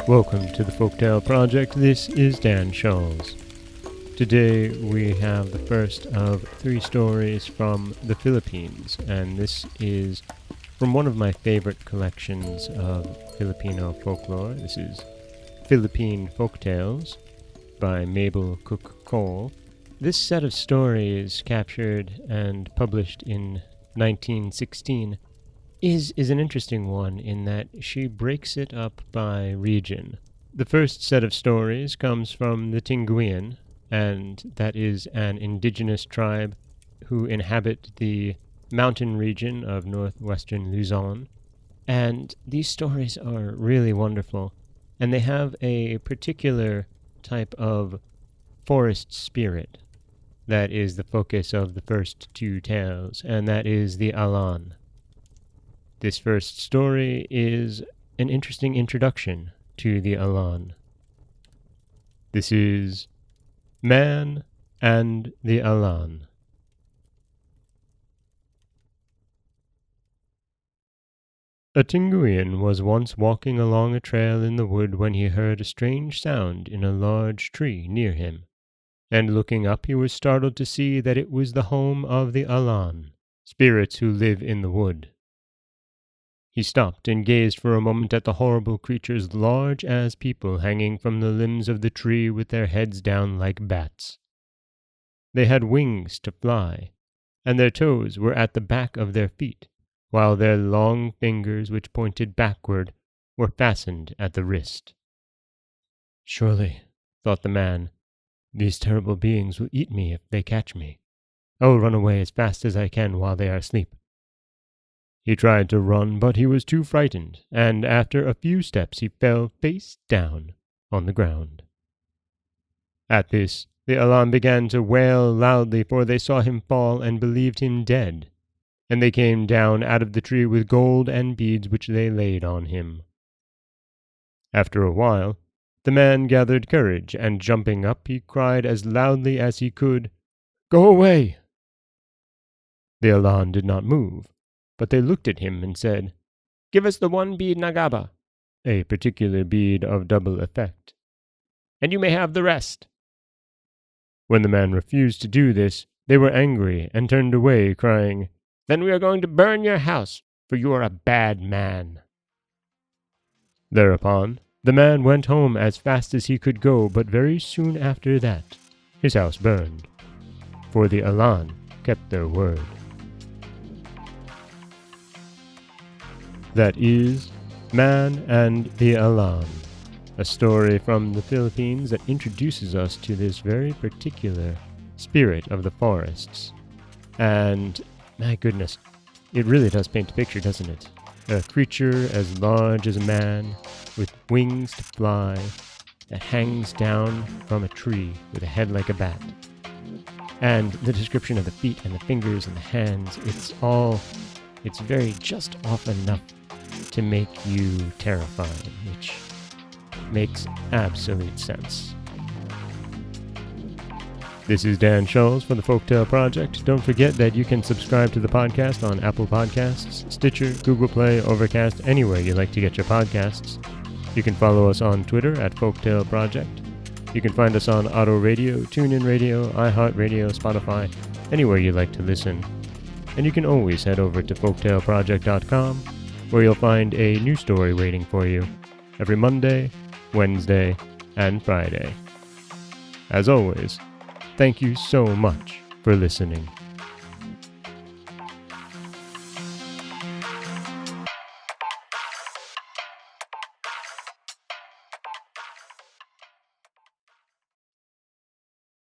Welcome to the Folktale Project. This is Dan Scholes. Today we have the first of 3 stories from the Philippines, and this is from one of my favorite collections of Filipino folklore. This is Philippine Folktales by Mabel Cook Cole. This set of stories, captured and published in 1916, is an interesting one in that she breaks it up by region. The first set of stories comes from the Tinguian, and that is an indigenous tribe who inhabit the mountain region of northwestern Luzon. And these stories are really wonderful, and they have a particular type of forest spirit that is the focus of the first 2 tales, and that is the Alan. This first story is an interesting introduction to the Alan. This is Man and the Alan. A Tinguian was once walking along a trail in the wood when he heard a strange sound in a large tree near him, and looking up he was startled to see that it was the home of the Alan, spirits who live in the wood. He stopped and gazed for a moment at the horrible creatures large as people hanging from the limbs of the tree with their heads down like bats. They had wings to fly, and their toes were at the back of their feet, while their long fingers, which pointed backward, were fastened at the wrist. Surely, thought the man, these terrible beings will eat me if they catch me. I will run away as fast as I can while they are asleep. He tried to run, but he was too frightened, and after a few steps he fell face down on the ground. At this, the Alan began to wail loudly, for they saw him fall and believed him dead, and they came down out of the tree with gold and beads which they laid on him. After a while, the man gathered courage, and jumping up, he cried as loudly as he could, "Go away!" The Alan did not move, but they looked at him and said, "Give us the 1 bead nagaba," a particular bead of double effect, "and you may have the rest." When the man refused to do this, they were angry and turned away, crying, "Then we are going to burn your house, for you are a bad man." Thereupon, the man went home as fast as he could go, but very soon after that, his house burned, for the Alan kept their word. That is Man and the Alan, a story from the Philippines that introduces us to this very particular spirit of the forests. And, my goodness, it really does paint a picture, doesn't it? A creature as large as a man, with wings to fly, that hangs down from a tree with a head like a bat. And the description of the feet and the fingers and the hands, it's very just off enough to make you terrifying, which makes absolute sense. This is Dan Scholes for the Folktale Project. Don't forget that you can subscribe to the podcast on Apple Podcasts, Stitcher, Google Play, Overcast, anywhere you like to get your podcasts. You can follow us on Twitter at Folktale Project. You can find us on Auto Radio, TuneIn Radio, iHeartRadio, Spotify, anywhere you like to listen. And you can always head over to folktaleproject.com, where you'll find a new story waiting for you every Monday, Wednesday, and Friday. As always, thank you so much for listening.